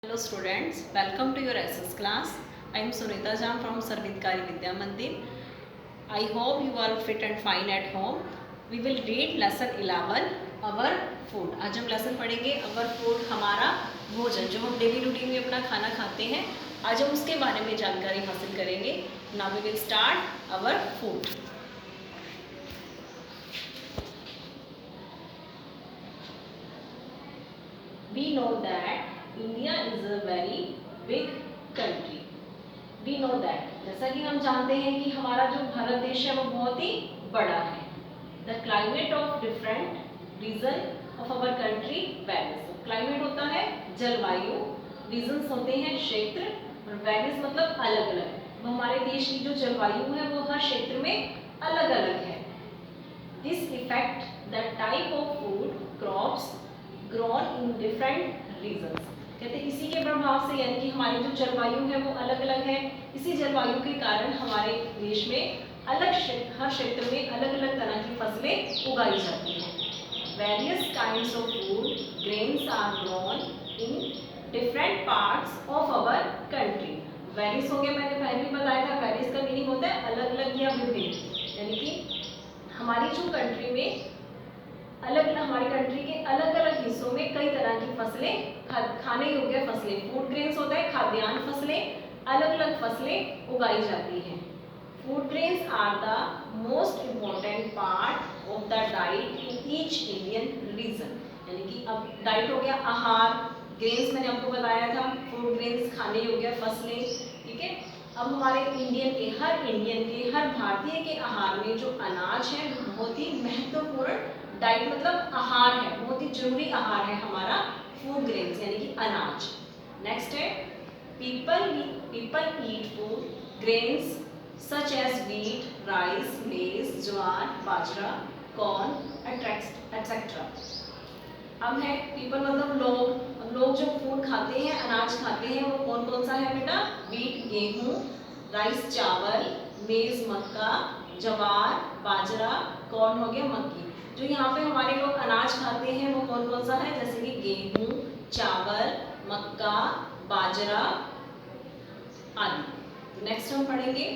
Hello students, welcome to your SS class. I am Sunita Jam from Sarvidkari Vidya Mandir. I hope you are fit and fine at home. We will read lesson 11, our food. आज हम lesson पढ़ेंगे our food, हमारा भोजन जो हम daily routine में अपना खाना खाते हैं. आज हम उसके बारे में जानकारी हासिल करेंगे. Now we will start our food. We know that India is a very big country. We know that. जैसा कि हम जानते हैं कि हमारा जो भारत देश है वो बहुत ही बड़ा है. The climate of different region of our country varies. Climate होता है जलवायु, regions होते हैं क्षेत्र और varies मतलब अलग अलग. तो हमारे देश की जो जलवायु है वो हर क्षेत्र में अलग अलग है. This affect the type of food crops grown in different regions. कहते हैं इसी के प्रभाव से यानी कि हमारी जो जलवायु है वो अलग अलग है. इसी जलवायु के कारण हमारे देश में हर क्षेत्र में अलग अलग तरह की फसलें उगाई जाती हैं. Various kinds of food grains are grown in different parts of our country. Various हो गया, मैंने पहले भी बताया था. Various का मीनिंग होता है अलग अलग या विभिन्न, यानी कि हमारी जो कंट्री में हमारी कंट्री के अलग अलग हिस्सों में कई तरह की फसलें खाने योग्य फसलें, फूड ग्रेन्स होता है खाद्यान्न फसलें, अलग अलग फसलें उगाई जाती हैं. Food grains are the most important part of the diet in each Indian region. यानी कि अब डाइट हो गया आहार, ग्रेन्स मैंने आपको बताया था फूड ग्रेन्स खाने योग्य फसलें. ठीक है, अब हमारे इंडियन के हर भारतीय के आहार में जो अनाज है बहुत ही महत्वपूर्ण डाइट मतलब आहार है, बहुत ही जरूरी आहार है हमारा फूड ग्रेन्स यानी कि अनाज. नेक्स्ट है people eat food grains such as wheat, rice, maize, jowar, बाजरा, कॉर्न एटसेट्रा. अब है पीपल मतलब लोग. अब लोग जो फूड खाते हैं, अनाज खाते हैं, वो कौन कौन सा है बेटा? व्हीट गेहूं, राइस चावल, मेज मक्का, ज्वार बाजरा, कॉर्न हो गया मक्की. जो यहाँ पे हमारे लोग अनाज खाते हैं वो कौन कौन सा है? जैसे कि गेहूं, चावल, मक्का, बाजरा आदि. नेक्स्ट हम पढ़ेंगे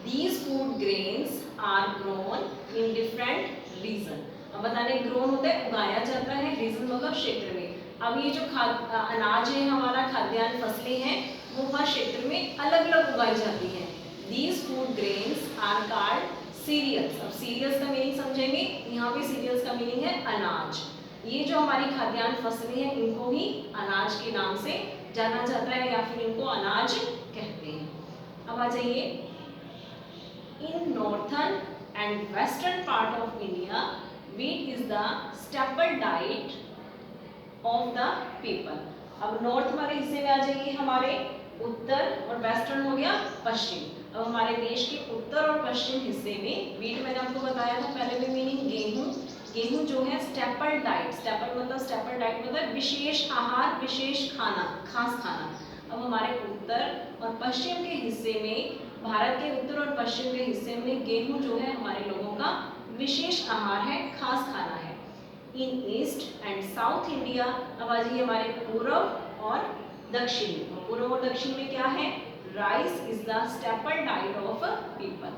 These food grains are grown in different region. अब बताने ग्रोन होता है उगाया जाता है, रीजन मतलब क्षेत्र में. अब ये जो अनाज है हमारा खाद्यान्न फसलें हैं वो हर क्षेत्र में अलग अलग उगाई जाती हैं. These food grains are called cereals. अब सीरियल्स का मीनिंग समझेंगे. यहाँ पे सीरियल्स का मीनिंग है अनाज. ये जो हमारी खाद्यान्न फसलें हैं इनको ही अनाज के नाम से जाना जाता है या फिर इनको अनाज कहते हैं. अब आ जाइए, इन northern and western part of India wheat is the staple diet of the people. अब नॉर्थ वाले हिस्से में आ जाइए हमारे उत्तर, और वेस्टर्न हो गया पश्चिम. अब हमारे देश के उत्तर और पश्चिम हिस्से में व्हीट मैंने आपको बताया था पहले भी मीनिंग गेहूं जो है स्टेपल डाइट. स्टेपल मतलब विशेष आहार, विशेष खाना, खास खाना. अब हमारे उत्तर और पश्चिम के हिस्से में, भारत के उत्तर और पश्चिम के हिस्से में गेहूं जो है हमारे लोगों का विशेष आहार है, खास खाना है. इन ईस्ट एंड साउथ इंडिया, अब आ जाइए हमारे पूर्व और दक्षिण. पूर्व और दक्षिण में क्या है? Rice is the staple diet of people.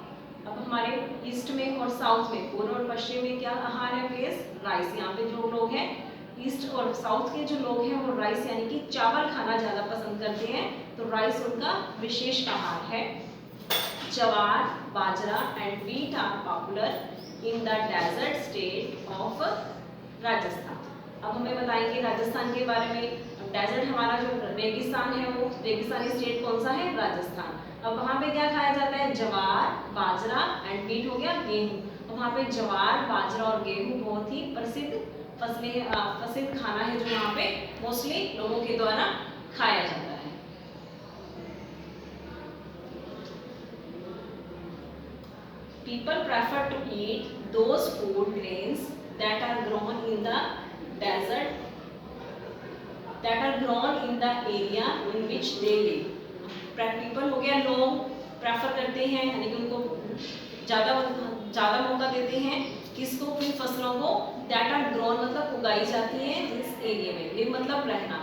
अब हमारे ईस्ट में और साउथ में, पूर्व और पश्चिम में क्या आहार है? Place rice. यहाँ पे जो लोग हैं ईस्ट और साउथ के जो लोग हैं वो राइस यानी कि चावल खाना ज़्यादा पसंद करते हैं, तो राइस उनका विशेष आहार है. Jowar, bajra and wheat are popular in the desert state of Rajasthan. अब हमें बताएंगे राजस्थान के बारे में. डेजर्ट हमारा जो रेगिस्तान है वो रेगिस्तानी स्टेट कौन सा है? राजस्थान. अब वहाँ पे क्या खाया जाता है? ज्वार, बाजरा एंड व्हीट हो गया गेहूँ. वहाँ पे ज्वार, बाजरा और गेहूँ बहुत ही प्रसिद्ध खाना है जो यहाँ पे मोस्टली लोगों के द्वारा खाया जाता है. People prefer to eat those food grains that are grown in the desert, that are grown in the area in which they live. People हो गया लोग प्रेफर करते हैं यानी कि उनको ज़्यादा मौका देते हैं किसको? किन फसलों को? that are grown मतलब उगाई जाती हैं इस एरिया में. लिव मतलब रहना.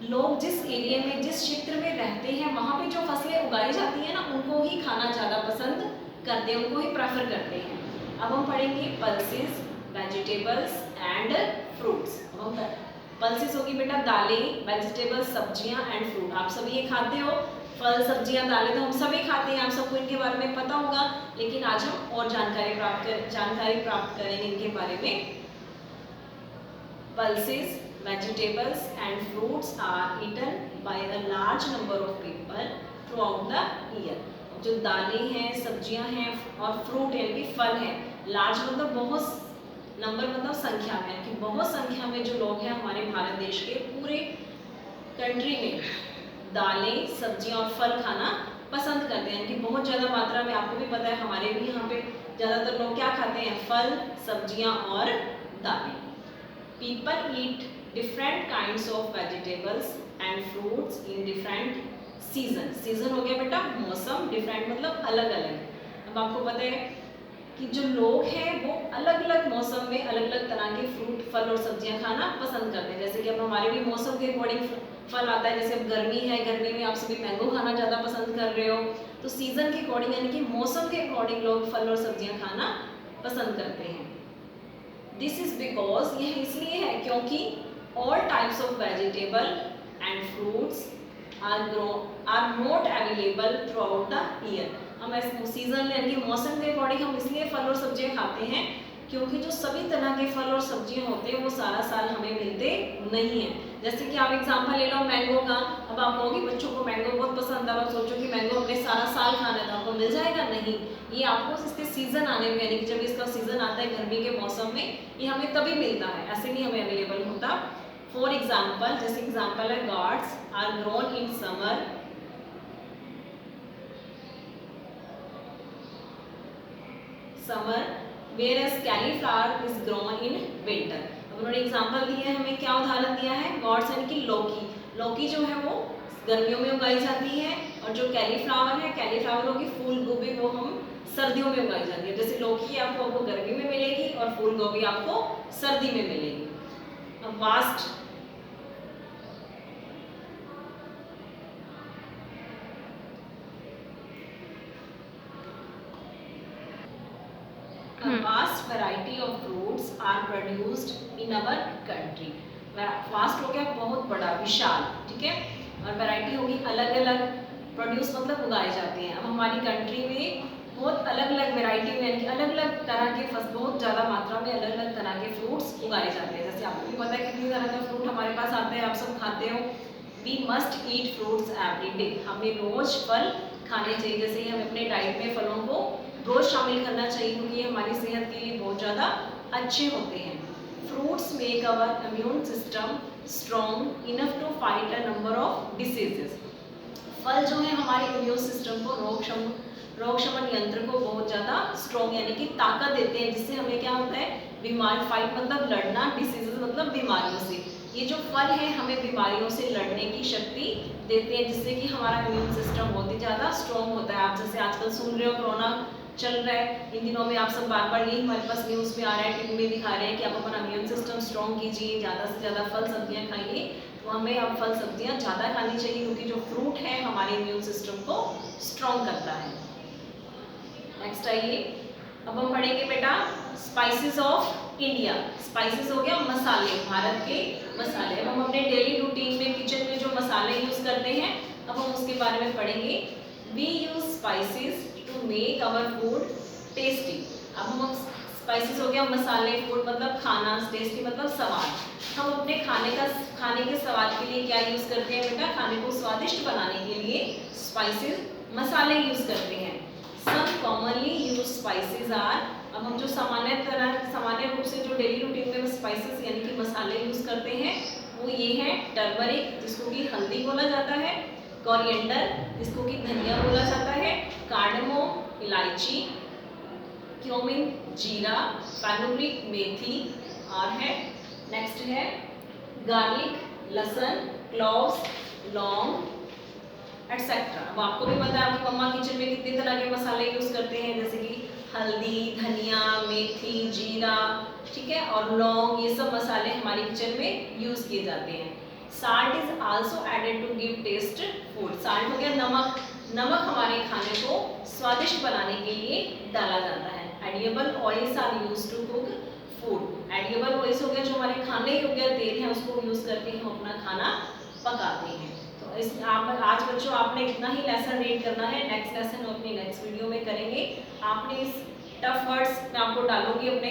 लोग जिस एरिया में, जिस क्षेत्र में रहते हैं, वहाँ पे जो फसलें उगाई जाती हैं ना, उनको ही खाना ज़्यादा पसंद करते हैं, उनको ही प्रेफर करते हैं। अब हम पढ़ेंगे पल्सेस, वेजिटेबल्स एंड फ्रूट्स। अब हम पल्सेस होगी बेटा दालें, वेजिटेबल्स सब्जियां एंड फ्रूट। आप सभी ये खाते हो, फल सब्जियां दालें तो हम सभी खाते हैं, आप सबको इनके बारे में पता होगा। लेकिन आज हम और जानकारी प्राप्त करेंगे इनके बारे में। Pulses, vegetables and fruits are eaten by a large number of people throughout the year. जो दालें हैं, सब्जियां हैं और फ्रूट यानी कि फल हैं, लार्ज मतलब बहुत, नंबर मतलब संख्या में, कि बहुत संख्या में जो लोग हैं हमारे भारत देश के पूरे कंट्री में दालें, सब्जियां और फल खाना पसंद करते हैं, कि बहुत ज़्यादा मात्रा में। आपको भी पता है हमारे भी यहाँ पे ज़्यादातर लोग क्या खाते हैं, फल, सब्जियां और दालें। People eat different kinds of vegetables and fruits in different season. Season हो गया बेटा मौसम, different मतलब अलग अलग। अब आपको पता है कि जो लोग हैं वो अलग अलग मौसम में अलग अलग तरह के फ्रूट, फल और सब्जियां खाना पसंद करते हैं। जैसे कि अब हमारे भी मौसम के अकॉर्डिंग फल आता है, जैसे अब गर्मी है, गर्मी में आप सभी मैंगो खाना ज़्यादा पसंद कर रहे हो, तो सीजन के अकॉर्डिंग यानी कि मौसम के अकॉर्डिंग लोग फल और सब्जियां खाना पसंद करते हैं। दिस इज बिकॉज, यह इसलिए है क्योंकि all types of vegetable and fruits are not available throughout the year. हम सीजन यानी कि मौसम के अकॉर्डिंग हम इसलिए फल और सब्जियां खाते हैं क्योंकि जो सभी तरह के फल और सब्जियां होते हैं वो सारा साल हमें मिलते नहीं हैं। जैसे कि आप एग्जांपल ले लो मैंगो का। अब आप कहोगे बच्चों को मैंगो बहुत पसंद है, आप सोचो कि मैंगो हमने सारा साल खाना है तो आपको मिल जाएगा, नहीं। ये आपको इसके सीजन आने में, यानी कि जब इसका सीजन आता है गर्मी के मौसम में, ये हमें तभी मिलता है, ऐसे नहीं हमें अवेलेबल होता। फॉर एग्जाम्पल, जैसे एग्जाम्पल है gourds are grown in summer, whereas cauliflower is grown in winter। अब उन्होंने एग्जांपल दिया है, हमें क्या उदाहरण दिया है, गॉड्स यानी कि लौकी। लौकी जो है वो गर्मियों में उगाई जाती है, और जो कैलीफ्लावर है, कैलीफ्लावर होगी फूल गोभी, वो हम सर्दियों में उगाई जाती है। जैसे लौकी आपको गर्मी में मिलेगी और फूल गोभी आपको सर्दी में मिलेगी। अब vast A vast variety of fruits are produced in our country। Vast हो गया बहुत बड़ा, विशाल, ठीक है, और वैरायटी होगी अलग अलग, प्रोड्यूस मतलब उगाए जाते हैं। अब हमारी कंट्री में बहुत अलग अलग वैरायटी में, यानी कि अलग अलग तरह के फसल, बहुत ज़्यादा मात्रा में अलग अलग तरह के फ्रूट्स उगाए जाते हैं। जैसे आपको भी पता है कितनी तरह का फ्रूट हमारे पास आता है, आप सब खाते हो। We must eat fruits every day, हमें रोज फल खाने चाहिए। जैसे ही हमें अपने डाइट में फलों को रोज शामिल करना चाहिए, क्योंकि ये हमारी सेहत के लिए बहुत ज़्यादा अच्छे होते हैं। Fruits make our immune system strong enough to fight a number of diseases. फल जो है हमारे इम्यून सिस्टम को, रोग शमन यंत्र को बहुत ज़्यादा स्ट्रॉन्ग यानी कि ताकत देते हैं, जिससे हमें क्या होता है, बीमारी, फाइट मतलब लड़ना, डिसीजेस मतलब बीमारियों से। ये जो फल है हमें बीमारियों से लड़ने की शक्ति देते हैं, जिससे कि हमारा इम्यून सिस्टम बहुत ही ज़्यादा स्ट्रॉन्ग होता है। आप जैसे आजकल सुन रहे हो कोरोना चल रहा है, इन दिनों में आप सब बार बार यही हमारे पास न्यूज़ में आ रहा है, टीवी में दिखा रहे हैं कि आप अपना इम्यून सिस्टम स्ट्रॉन्ग कीजिए, ज़्यादा से ज़्यादा फल सब्जियां खाइए। तो हमें अब फल सब्जियां ज़्यादा खानी चाहिए, क्योंकि जो फ्रूट है हमारे इम्यून सिस्टम को स्ट्रॉन्ग करता है। नेक्स्ट आइए, अब हम पढ़ेंगे बेटा स्पाइसेस ऑफ इंडिया। स्पाइसेस हो गया मसाले, भारत के मसाले। अब हम अपने डेली रूटीन में किचन में जो मसाले यूज़ करते हैं, अब हम उसके बारे में पढ़ेंगे। We use spices to make our food tasty. अब हम स्पाइसेस हो गया मसाले, फूड मतलब खाना, टेस्टी मतलब स्वाद। हम अपने खाने के स्वाद के लिए क्या यूज़ करते हैं बेटा, खाने को स्वादिष्ट बनाने के लिए स्पाइसेस, मसाले यूज़ करते हैं। सम कॉमनली यूज स्पाइसेस आर, अब हम जो सामान्य रूप से जो डेली रूटीन में स्पाइसेस यानी कि मसाले यूज़ करते हैं वो ये हैं, टर्मरिक जिसको कि हल्दी बोला जाता है, कोरिएंडर जिसको कि धनिया बोला जाता है, कार्डमोम इलायची, क्यूमिन जीरा, फेनुग्रीक मेथी, और है नेक्स्ट है गार्लिक लहसुन, क्लोव्स लौंग एटसेट्रा। अब आपको भी पता है आपकी मम्मा किचन में कितने तरह के मसाले यूज़ करते हैं, जैसे कि हल्दी, धनिया, मेथी, जीरा, ठीक है, और लौंग, ये सब मसाले हमारी किचन में यूज़ किए जाते हैं। Salt is also added to give taste food. Salt हो गया नमक, नमक हमारे खाने को स्वादिष्ट बनाने के लिए डाला जाता है। Edible oils are used to cook food. Edible oils हो गया जो हमारे खाने योग्य तेल है, उसको यूज करके हम अपना खाना पकाते हैं। तो इस आप आज बच्चों आपने इतना ही लेसन रीड करना है। नेक्स्ट लेसन हम अपनी नेक्स्ट वीडियो में करेंगे। आपने इस टफ वर्ड्स मैं आपको डालूंगी अपने,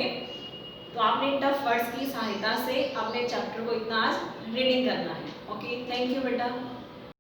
तो आपने टफ वर्ड्स की सहायता से अपने चैप्टर को इतना आज रीडिंग करना है। ओके, थैंक यू बेटा।